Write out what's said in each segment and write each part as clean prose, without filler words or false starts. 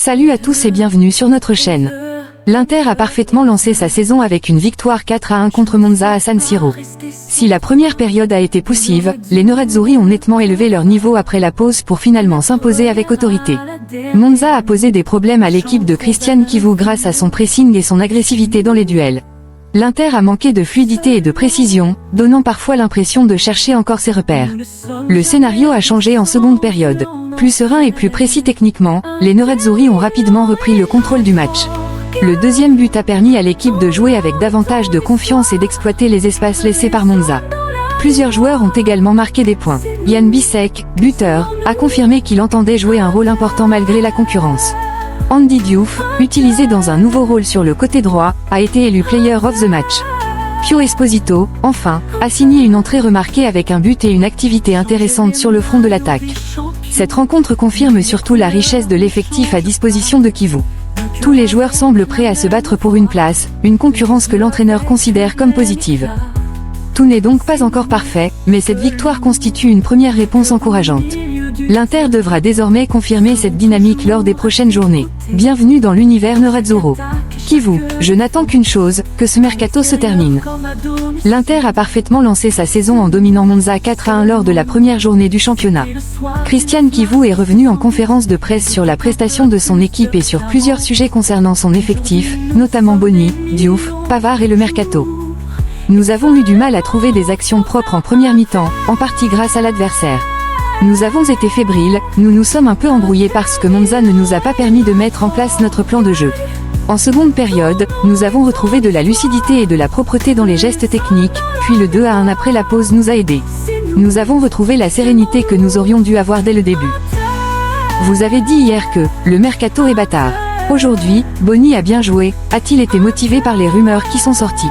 Salut à tous et bienvenue sur notre chaîne. L'Inter a parfaitement lancé sa saison avec une victoire 4-1 contre Monza à San Siro. Si la première période a été poussive, les Nerazzurri ont nettement élevé leur niveau après la pause pour finalement s'imposer avec autorité. Monza a posé des problèmes à l'équipe de Christian Chivu grâce à son pressing et son agressivité dans les duels. L'Inter a manqué de fluidité et de précision, donnant parfois l'impression de chercher encore ses repères. Le scénario a changé en seconde période. Plus serein et plus précis techniquement, les Nerazzurri ont rapidement repris le contrôle du match. Le deuxième but a permis à l'équipe de jouer avec davantage de confiance et d'exploiter les espaces laissés par Monza. Plusieurs joueurs ont également marqué des points. Jan Bisek, buteur, a confirmé qu'il entendait jouer un rôle important malgré la concurrence. Andy Diouf, utilisé dans un nouveau rôle sur le côté droit, a été élu Player of the Match. Pio Esposito, enfin, a signé une entrée remarquée avec un but et une activité intéressante sur le front de l'attaque. Cette rencontre confirme surtout la richesse de l'effectif à disposition de Chivu. Tous les joueurs semblent prêts à se battre pour une place, une concurrence que l'entraîneur considère comme positive. Tout n'est donc pas encore parfait, mais cette victoire constitue une première réponse encourageante. L'Inter devra désormais confirmer cette dynamique lors des prochaines journées. Bienvenue dans l'univers Nerazzurro. Chivu, je n'attends qu'une chose, que ce mercato se termine. L'Inter a parfaitement lancé sa saison en dominant Monza 4-1 lors de la première journée du championnat. Christian Chivu est revenu en conférence de presse sur la prestation de son équipe et sur plusieurs sujets concernant son effectif, notamment Boni, Diouf, Pavard et le mercato. Nous avons eu du mal à trouver des actions propres en première mi-temps, en partie grâce à l'adversaire. Nous avons été fébriles, nous nous sommes un peu embrouillés parce que Monza ne nous a pas permis de mettre en place notre plan de jeu. En seconde période, nous avons retrouvé de la lucidité et de la propreté dans les gestes techniques, puis le 2-1 après la pause nous a aidés. Nous avons retrouvé la sérénité que nous aurions dû avoir dès le début. Vous avez dit hier que le mercato est bâtard. Aujourd'hui, Boni a bien joué, a-t-il été motivé par les rumeurs qui sont sorties?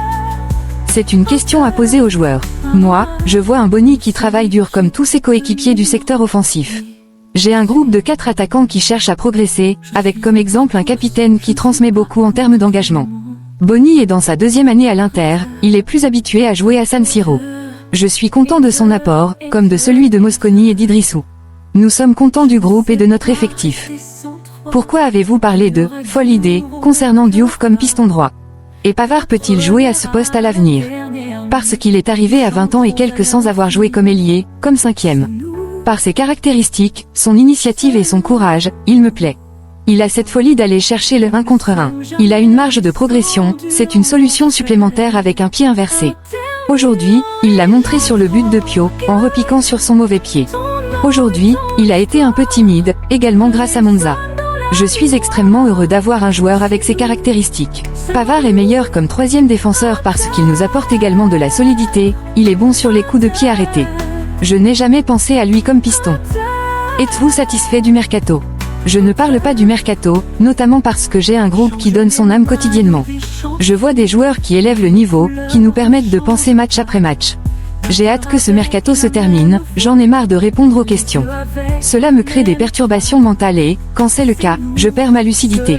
C'est une question à poser aux joueurs. Moi, je vois un Boni qui travaille dur comme tous ses coéquipiers du secteur offensif. J'ai un groupe de 4 attaquants qui cherchent à progresser, avec comme exemple un capitaine qui transmet beaucoup en termes d'engagement. Boni est dans sa deuxième année à l'Inter, il est plus habitué à jouer à San Siro. Je suis content de son apport, comme de celui de Mosconi et d'Idrissou. Nous sommes contents du groupe et de notre effectif. Pourquoi avez-vous parlé de « folle idée » concernant Diouf comme piston droit? Et Pavard peut-il jouer à ce poste à l'avenir? Parce qu'il est arrivé à 20 ans et quelques sans avoir joué comme ailier, comme cinquième. Par ses caractéristiques, son initiative et son courage, il me plaît. Il a cette folie d'aller chercher le 1 contre 1. Il a une marge de progression, c'est une solution supplémentaire avec un pied inversé. Aujourd'hui, il l'a montré sur le but de Pio, en repiquant sur son mauvais pied. Aujourd'hui, il a été un peu timide, également grâce à Monza. Je suis extrêmement heureux d'avoir un joueur avec ces caractéristiques. Pavard est meilleur comme troisième défenseur parce qu'il nous apporte également de la solidité, il est bon sur les coups de pied arrêtés. Je n'ai jamais pensé à lui comme piston. Êtes-vous satisfait du mercato? Je ne parle pas du mercato, notamment parce que j'ai un groupe qui donne son âme quotidiennement. Je vois des joueurs qui élèvent le niveau, qui nous permettent de penser match après match. J'ai hâte que ce mercato se termine, j'en ai marre de répondre aux questions. Cela me crée des perturbations mentales et, quand c'est le cas, je perds ma lucidité.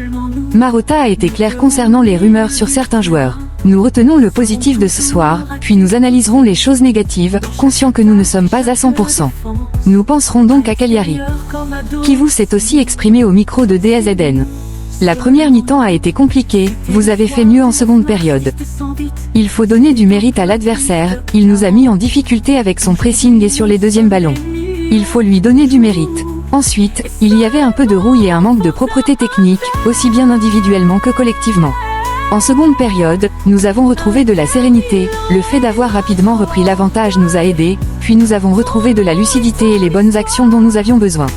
Marotta a été clair concernant les rumeurs sur certains joueurs. Nous retenons le positif de ce soir, puis nous analyserons les choses négatives, conscients que nous ne sommes pas à 100%. Nous penserons donc à Cagliari. Chivu s'est aussi exprimé au micro de DAZN. La première mi-temps a été compliquée, vous avez fait mieux en seconde période. Il faut donner du mérite à l'adversaire, il nous a mis en difficulté avec son pressing et sur les deuxièmes ballons. Il faut lui donner du mérite. Ensuite, il y avait un peu de rouille et un manque de propreté technique, aussi bien individuellement que collectivement. En seconde période, nous avons retrouvé de la sérénité, le fait d'avoir rapidement repris l'avantage nous a aidés, puis nous avons retrouvé de la lucidité et les bonnes actions dont nous avions besoin.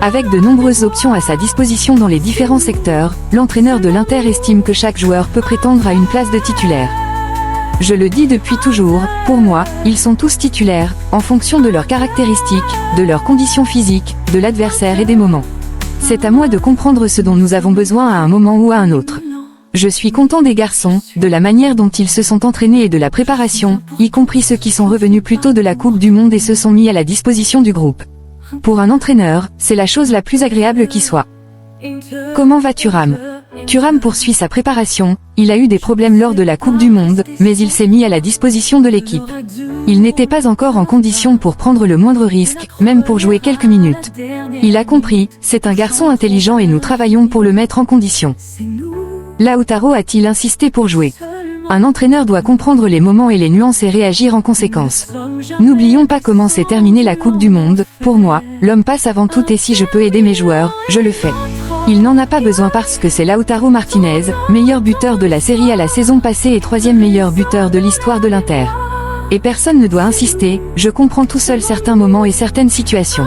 Avec de nombreuses options à sa disposition dans les différents secteurs, l'entraîneur de l'Inter estime que chaque joueur peut prétendre à une place de titulaire. Je le dis depuis toujours, pour moi, ils sont tous titulaires, en fonction de leurs caractéristiques, de leurs conditions physiques, de l'adversaire et des moments. C'est à moi de comprendre ce dont nous avons besoin à un moment ou à un autre. Je suis content des garçons, de la manière dont ils se sont entraînés et de la préparation, y compris ceux qui sont revenus plus tôt de la Coupe du Monde et se sont mis à la disposition du groupe. Pour un entraîneur, c'est la chose la plus agréable qui soit. Comment va Thuram? Thuram poursuit sa préparation, Il a eu des problèmes lors de la Coupe du Monde, mais il s'est mis à la disposition de l'équipe. Il n'était pas encore en condition pour prendre le moindre risque, même pour jouer quelques minutes. Il a compris, c'est un garçon intelligent et nous travaillons pour le mettre en condition. Lautaro a-t-il insisté pour jouer? Un entraîneur doit comprendre les moments et les nuances et réagir en conséquence. N'oublions pas comment s'est terminée la Coupe du Monde. Pour moi, l'homme passe avant tout et si je peux aider mes joueurs, je le fais. Il n'en a pas besoin parce que c'est Lautaro Martinez, meilleur buteur de la série à la saison passée et 3e meilleur buteur de l'histoire de l'Inter. Et personne ne doit insister, je comprends tout seul certains moments et certaines situations.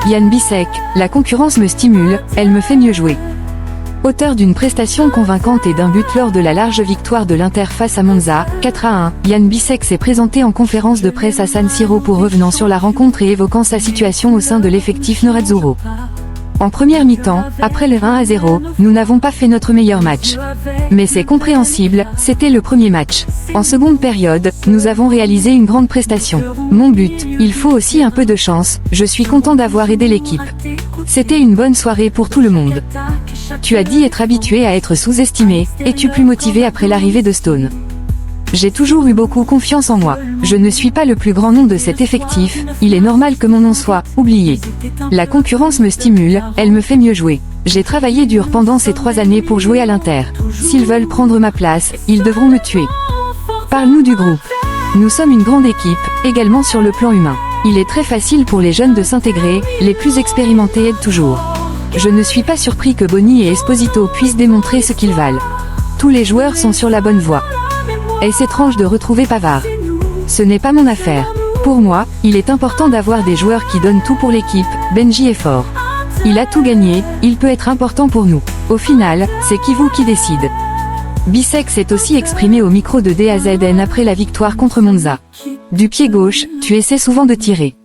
Jan Bissek, la concurrence me stimule, elle me fait mieux jouer. Auteur d'une prestation convaincante et d'un but lors de la large victoire de l'Inter face à Monza, 4-1, Jan Bissek s'est présenté en conférence de presse à San Siro pour revenant sur la rencontre et évoquant sa situation au sein de l'effectif nerazzurro. En première mi-temps, après le 1-0, nous n'avons pas fait notre meilleur match. Mais c'est compréhensible, c'était le premier match. En seconde période, nous avons réalisé une grande prestation. Mon but, il faut aussi un peu de chance, je suis content d'avoir aidé l'équipe. C'était une bonne soirée pour tout le monde. Tu as dit être habitué à être sous-estimé, es-tu plus motivé après l'arrivée de Stone? J'ai toujours eu beaucoup confiance en moi. Je ne suis pas le plus grand nom de cet effectif, il est normal que mon nom soit oublié. La concurrence me stimule, elle me fait mieux jouer. J'ai travaillé dur pendant ces 3 années pour jouer à l'Inter. S'ils veulent prendre ma place, ils devront me tuer. Parle-nous du groupe. Nous sommes une grande équipe, également sur le plan humain. Il est très facile pour les jeunes de s'intégrer, les plus expérimentés aident toujours. Je ne suis pas surpris que Boni et Esposito puissent démontrer ce qu'ils valent. Tous les joueurs sont sur la bonne voie. Est-ce étrange de retrouver Pavard? Ce n'est pas mon affaire. Pour moi, il est important d'avoir des joueurs qui donnent tout pour l'équipe, Benji est fort. Il a tout gagné, il peut être important pour nous. Au final, c'est Kivu qui décide. Bissek s'est aussi exprimé au micro de DAZN après la victoire contre Monza. Du pied gauche, tu essaies souvent de tirer.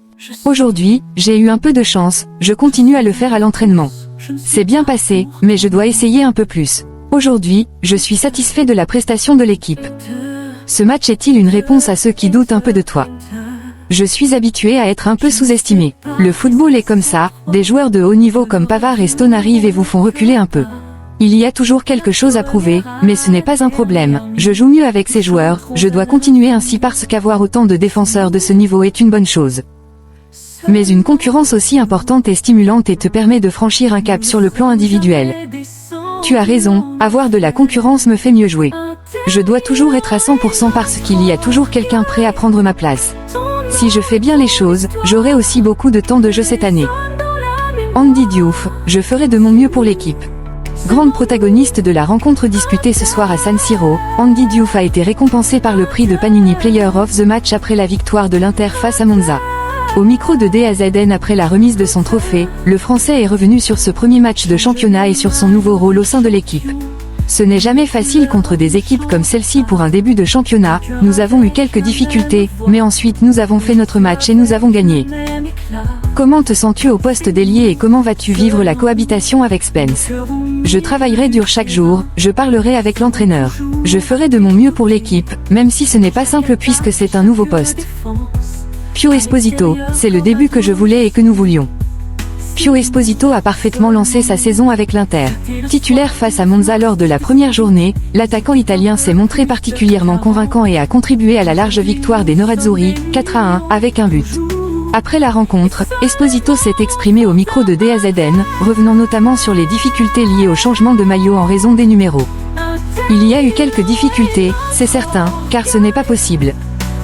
Aujourd'hui, j'ai eu un peu de chance, je continue à le faire à l'entraînement. C'est bien passé, mais je dois essayer un peu plus. Aujourd'hui, je suis satisfait de la prestation de l'équipe. Ce match est-il une réponse à ceux qui doutent un peu de toi? Je suis habitué à être un peu sous-estimé. Le football est comme ça, des joueurs de haut niveau comme Pavard et Stone arrivent et vous font reculer un peu. Il y a toujours quelque chose à prouver, mais ce n'est pas un problème. Je joue mieux avec ces joueurs, je dois continuer ainsi parce qu'avoir autant de défenseurs de ce niveau est une bonne chose. Mais une concurrence aussi importante et stimulante et te permet de franchir un cap sur le plan individuel. Tu as raison, avoir de la concurrence me fait mieux jouer. Je dois toujours être à 100% parce qu'il y a toujours quelqu'un prêt à prendre ma place. Si je fais bien les choses, j'aurai aussi beaucoup de temps de jeu cette année. Andy Diouf, je ferai de mon mieux pour l'équipe. Grande protagoniste de la rencontre disputée ce soir à San Siro, Andy Diouf a été récompensé par le prix de Panini Player of the Match après la victoire de l'Inter face à Monza. Au micro de DAZN après la remise de son trophée, le Français est revenu sur ce premier match de championnat et sur son nouveau rôle au sein de l'équipe. Ce n'est jamais facile contre des équipes comme celle-ci pour un début de championnat, nous avons eu quelques difficultés, mais ensuite nous avons fait notre match et nous avons gagné. Comment te sens-tu au poste d'ailier et comment vas-tu vivre la cohabitation avec Spence? Je travaillerai dur chaque jour, je parlerai avec l'entraîneur. Je ferai de mon mieux pour l'équipe, même si ce n'est pas simple puisque c'est un nouveau poste. Pio Esposito, c'est le début que je voulais et que nous voulions. Pio Esposito a parfaitement lancé sa saison avec l'Inter. Titulaire face à Monza lors de la première journée, l'attaquant italien s'est montré particulièrement convaincant et a contribué à la large victoire des Nerazzurri, 4-1, avec un but. Après la rencontre, Esposito s'est exprimé au micro de DAZN, revenant notamment sur les difficultés liées au changement de maillot en raison des numéros. Il y a eu quelques difficultés, c'est certain, car ce n'est pas possible.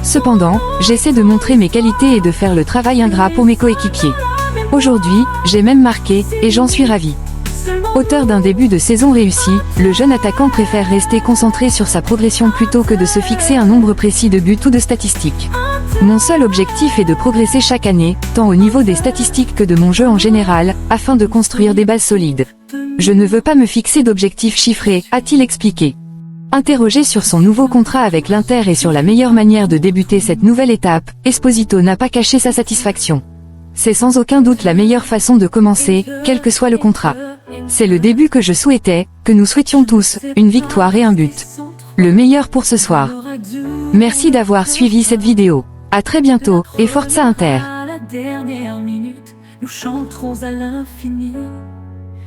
Cependant, j'essaie de montrer mes qualités et de faire le travail ingrat pour mes coéquipiers. Aujourd'hui, j'ai même marqué, et j'en suis ravi. Auteur d'un début de saison réussi, le jeune attaquant préfère rester concentré sur sa progression plutôt que de se fixer un nombre précis de buts ou de statistiques. Mon seul objectif est de progresser chaque année, tant au niveau des statistiques que de mon jeu en général, afin de construire des bases solides. Je ne veux pas me fixer d'objectifs chiffrés, a-t-il expliqué. Interrogé sur son nouveau contrat avec l'Inter et sur la meilleure manière de débuter cette nouvelle étape, Esposito n'a pas caché sa satisfaction. C'est sans aucun doute la meilleure façon de commencer, quel que soit le contrat. C'est le début que je souhaitais, que nous souhaitions tous, une victoire et un but. Le meilleur pour ce soir. Merci d'avoir suivi cette vidéo. À très bientôt, et Forza Inter. À la dernière minute, nous chanterons à l'infini.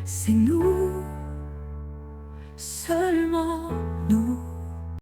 C'est nous. seulement nous.